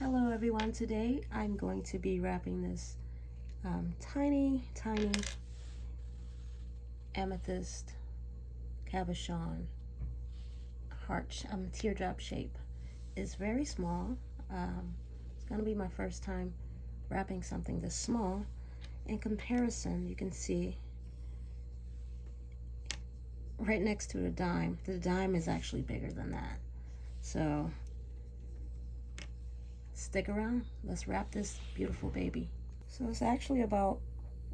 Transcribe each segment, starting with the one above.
Hello everyone, today I'm going to be wrapping this tiny amethyst cabochon heart teardrop shape. It's very small. It's going to be my first time wrapping something this small. In comparison, you can see right next to the dime is actually bigger than that. So stick around, let's wrap this beautiful baby. So it's actually about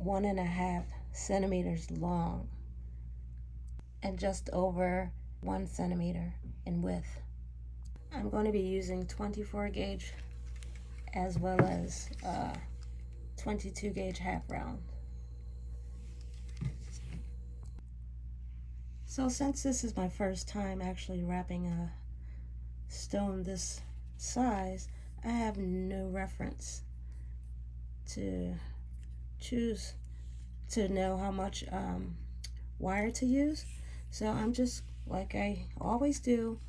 1.5 centimeters long and just over 1 centimeter in width. I'm going to be using 24 gauge as well as 22 gauge half round. So since this is my first time actually wrapping a stone this size, I have no reference to choose to know how much wire to use. So I'm just, like I always do,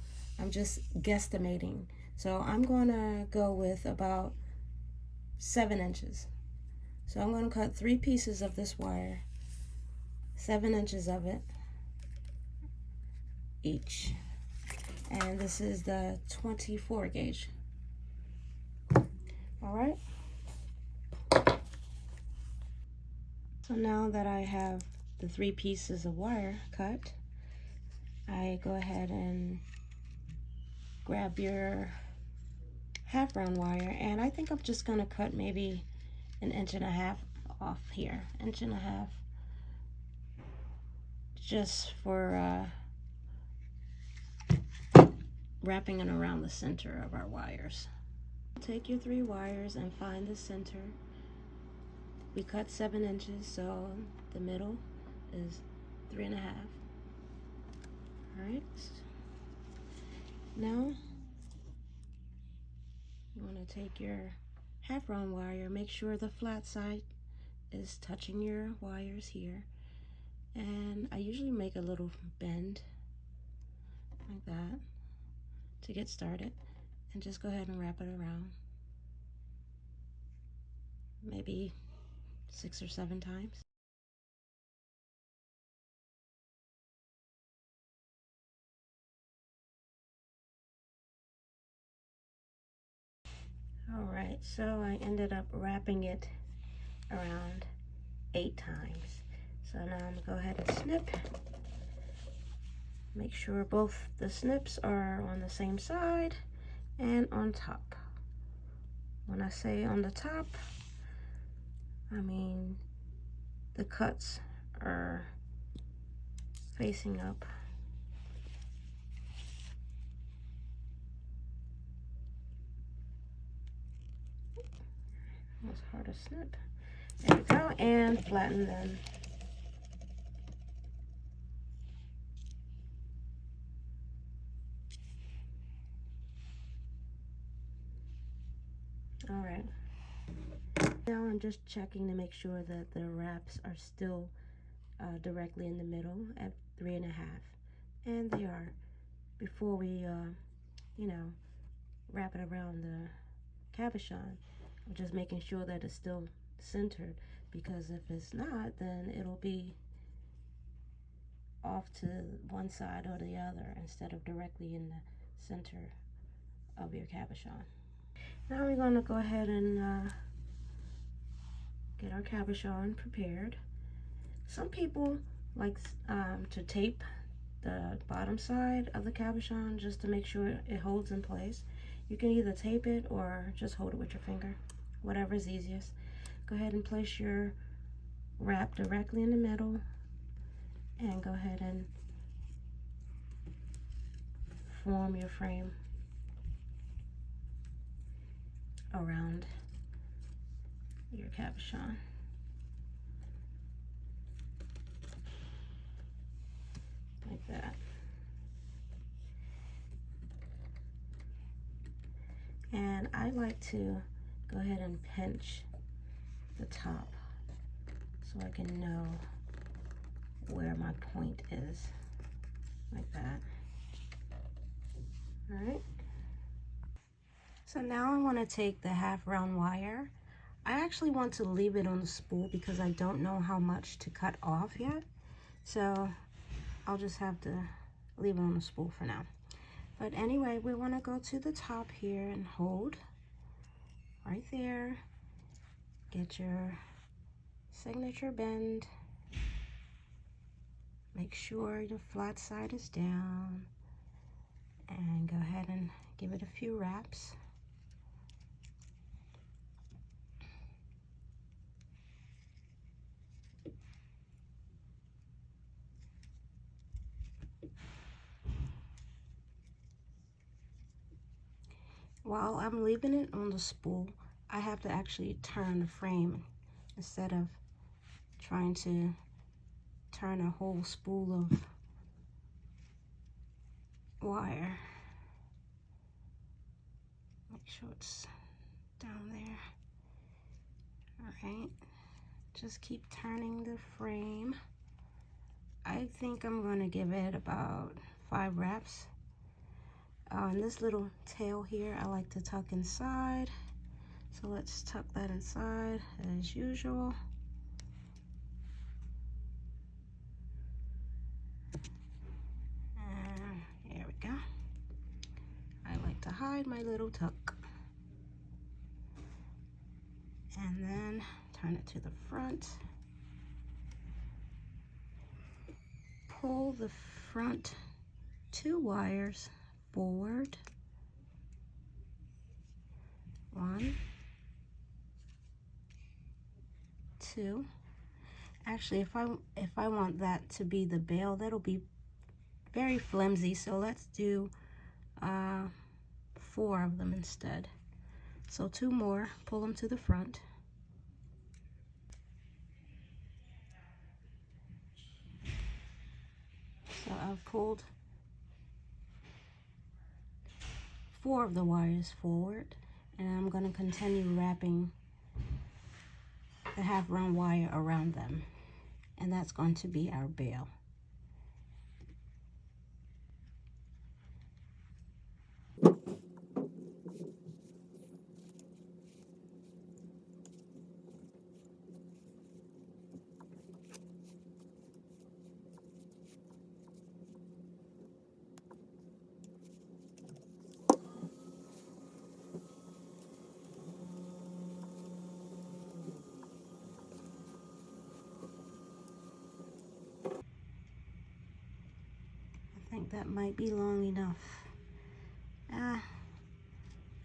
I'm just guesstimating. So I'm going to go with about 7 inches. So I'm going to cut 3 pieces of this wire, 7 inches of it each. And this is the 24 gauge. All right. So now that I have the 3 pieces of wire cut, I go ahead and grab your half round wire, and I think I'm just gonna cut maybe 1.5 inches off here, 1.5 inches, just for wrapping it around the center of our wires. Take your 3 wires and find the center. We cut 7 inches, so the middle is 3.5. All right. Now you want to take your half round wire, make sure the flat side is touching your wires here, and I usually make a little bend like that to get started, and just go ahead and wrap it around maybe 6 or 7 times. All right, so I ended up wrapping it around 8 times. So now I'm gonna go ahead and snip. Make sure both the snips are on the same side and on top. When I say on the top, I mean the cuts are facing up. It's hard to snip. There we go, and flatten them. All right. Now I'm just checking to make sure that the wraps are still directly in the middle at 3.5, and they are. Before we, wrap it around the cabochon, I'm just making sure that it's still centered, because if it's not, then it'll be off to one side or the other instead of directly in the center of your cabochon. Now we're going to go ahead and get our cabochon prepared. Some people like to tape the bottom side of the cabochon just to make sure it holds in place. You can either tape it or just hold it with your finger, whatever is easiest. Go ahead and place your wrap directly in the middle, and go ahead and form your frame around your cabochon. Like that. And I like to go ahead and pinch the top so I can know where my point is, like that. All right. So now I want to take the half round wire. I actually want to leave it on the spool because I don't know how much to cut off yet. So I'll just have to leave it on the spool for now. But anyway, we want to go to the top here and hold right there. Get your signature bend. Make sure your flat side is down. And go ahead and give it a few wraps. While I'm leaving it on the spool, I have to actually turn the frame instead of trying to turn a whole spool of wire. Make sure it's down there. All right, just keep turning the frame. I think I'm going to give it about 5 wraps. And this little tail here, I like to tuck inside. So let's tuck that inside as usual. And here we go. I like to hide my little tuck. And then turn it to the front. Pull the front 2 wires forward. 1, 2. Actually, if I want that to be the bail, that'll be very flimsy. So let's do 4 of them instead. So 2 more. Pull them to the front. So I've pulled 4 of the wires forward, and I'm going to continue wrapping the half round wire around them, and that's going to be our bail. I think that might be long enough. A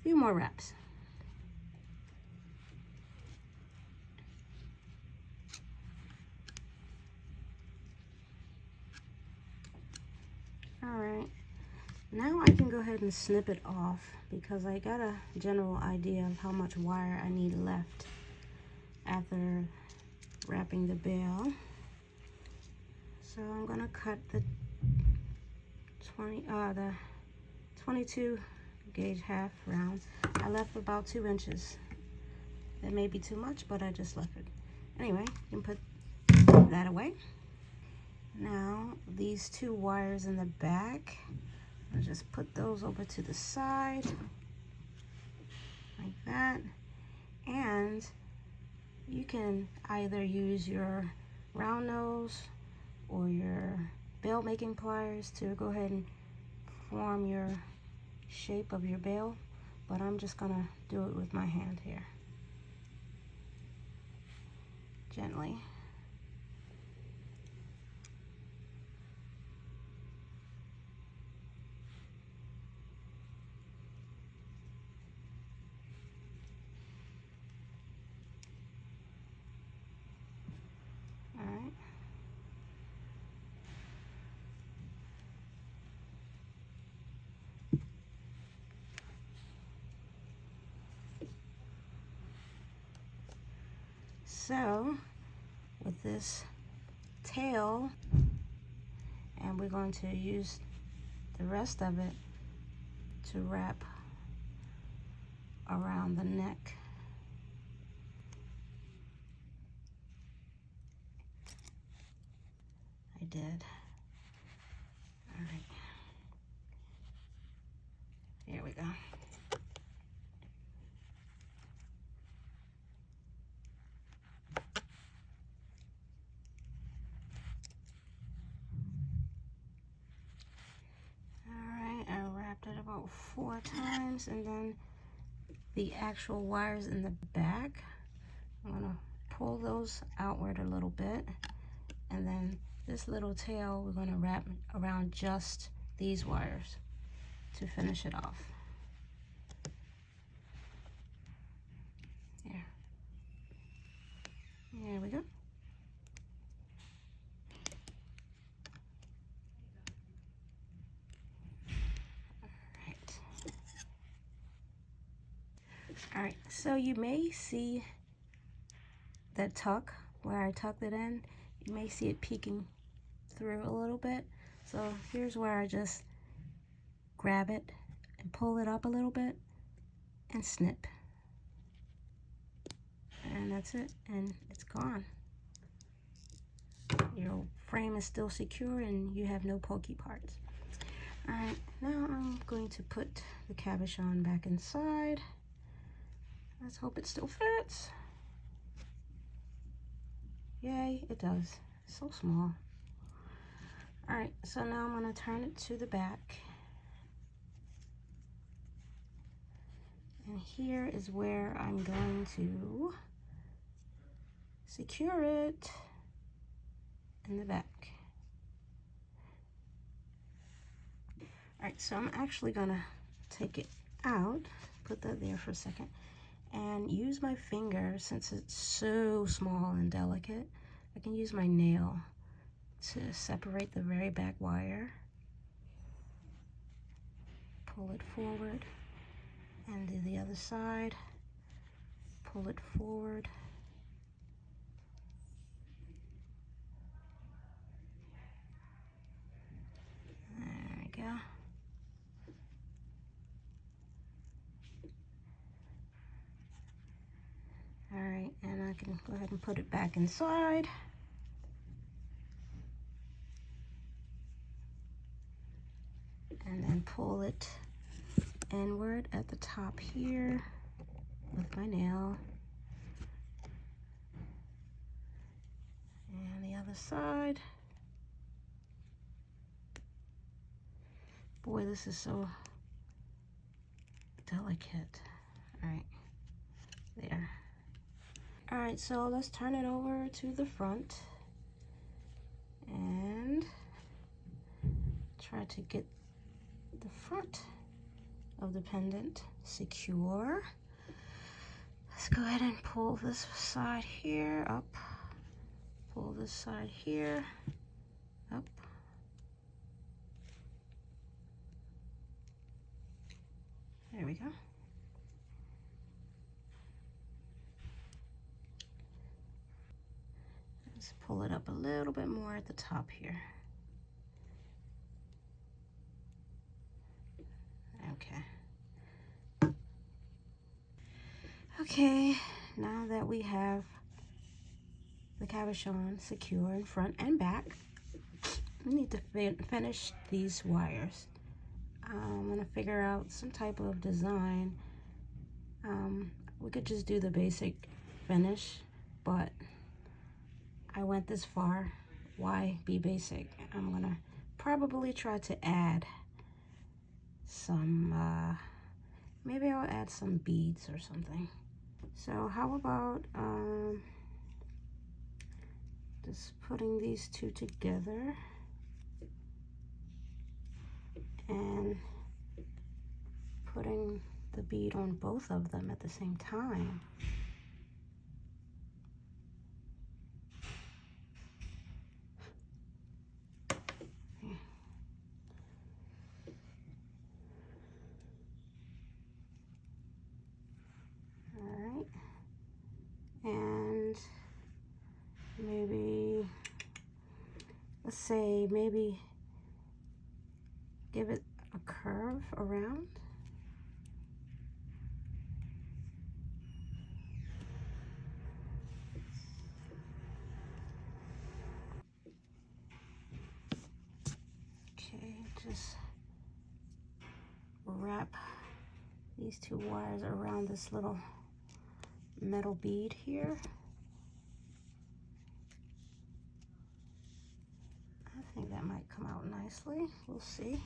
few more wraps. All right, now I can go ahead and snip it off because I got a general idea of how much wire I need left after wrapping the bail. So I'm gonna cut the 22 gauge half round. I left about 2 inches. That may be too much, but I just left it. Anyway, you can put that away. Now these 2 wires in the back, I'll just put those over to the side like that. And you can either use your round nose or your bail making pliers to go ahead and form your shape of your bail, but I'm just gonna do it with my hand here, gently. All right. So with this tail, and we're going to use the rest of it to wrap around the neck. I did. All right. Here we go. 4 times, and then the actual wires in the back, I'm gonna pull those outward a little bit, and then this little tail we're gonna wrap around just these wires to finish it off. There we go. All right, so you may see that tuck where I tucked it in. You may see it peeking through a little bit. So here's where I just grab it and pull it up a little bit and snip. And that's it, and it's gone. Your frame is still secure and you have no pokey parts. All right, now I'm going to put the cabochon back inside. Let's hope it still fits. Yay, it does. It's so small. All right, so now I'm going to turn it to the back. And here is where I'm going to secure it in the back. All right, so I'm actually going to take it out, put that there for a second, and use my finger. Since it's so small and delicate, I can use my nail to separate the very back wire, pull it forward, and do the other side, pull it forward, there we go. All right, and I can go ahead and put it back inside. And then pull it inward at the top here with my nail. And the other side. Boy, this is so delicate. All right, there. All right, so let's turn it over to the front and try to get the front of the pendant secure. Let's go ahead and pull this side here up, pull this side here up. There we go. Let's pull it up a little bit more at the top here. Okay. Okay, now that we have the cabochon secure in front and back, we need to finish these wires. I'm gonna figure out some type of design. We could just do the basic finish, but I went this far. Why be basic? I'm gonna probably try to add some, maybe I'll add some beads or something. So how about just putting these two together and putting the bead on both of them at the same time. Alright, and maybe, let's say, maybe give it a curve around. Okay, just wrap these two wires around this little metal bead here. I think that might come out nicely. We'll see.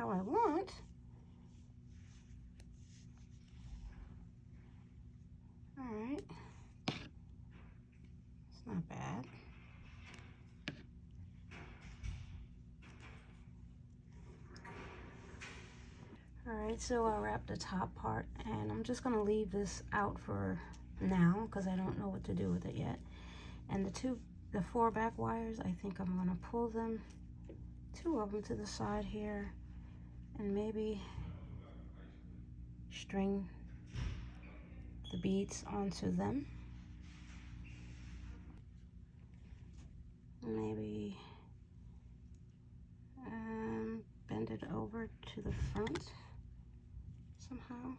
how I want. All right, it's not bad. All right, so I'll wrap the top part, and I'm just gonna leave this out for now because I don't know what to do with it yet. And the 4 back wires, I think I'm gonna pull them, 2 of them to the side here, and maybe string the beads onto them. Maybe bend it over to the front somehow.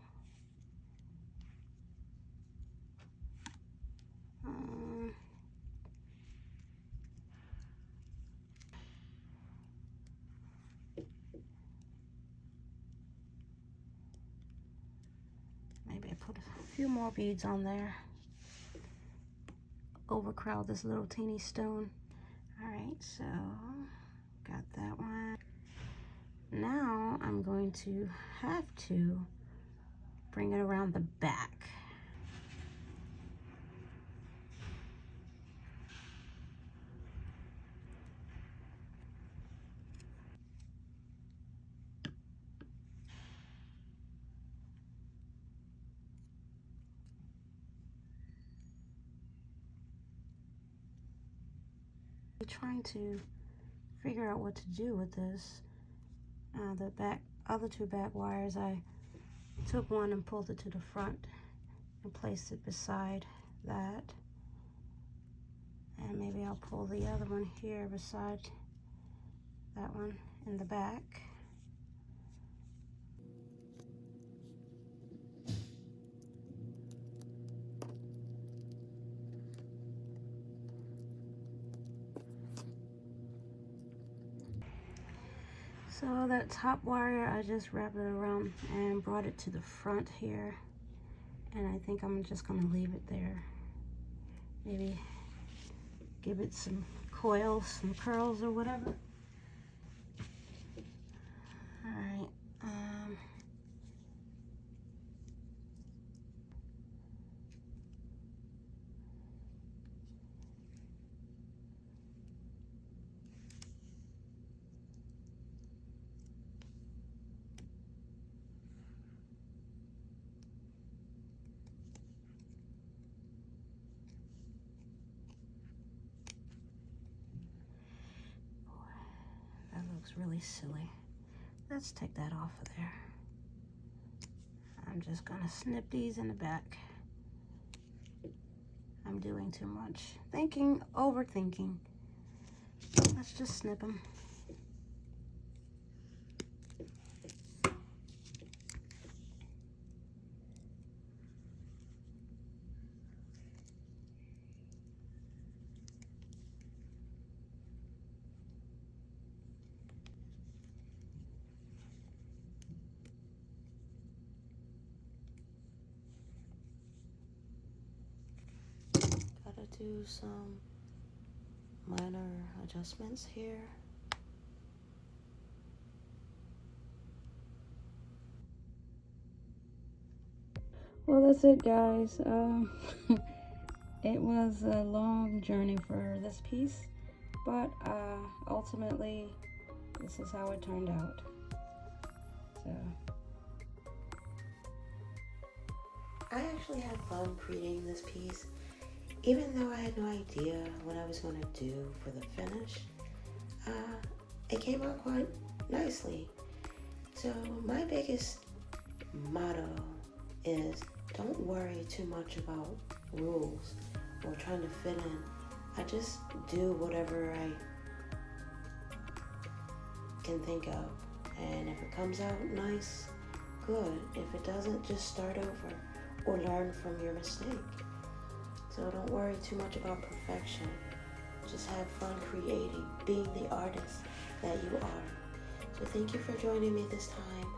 Maybe I put a few more beads on there. Overcrowd this little teeny stone. All right, so got that one. Now I'm going to have to bring it around the back. Trying to figure out what to do with this. The other 2 back wires, I took one and pulled it to the front and placed it beside that. And maybe I'll pull the other one here beside that one in the back. So that top wire, I just wrapped it around and brought it to the front here. And I think I'm just gonna leave it there. Maybe give it some coils, some curls or whatever. All right. Looks really silly. Let's take that off of there. I'm just gonna snip these in the back. I'm doing too much thinking, overthinking. Let's just snip them. Do some minor adjustments here. Well, that's it, guys. It was a long journey for this piece, but ultimately this is how it turned out. So I actually had fun creating this piece. Even though I had no idea what I was going to do for the finish, it came out quite nicely. So my biggest motto is don't worry too much about rules or trying to fit in. I just do whatever I can think of. And if it comes out nice, good. If it doesn't, just start over or learn from your mistake. So don't worry too much about perfection. Just have fun creating, being the artist that you are. So thank you for joining me this time.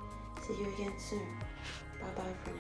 See you again soon. Bye-bye, friends.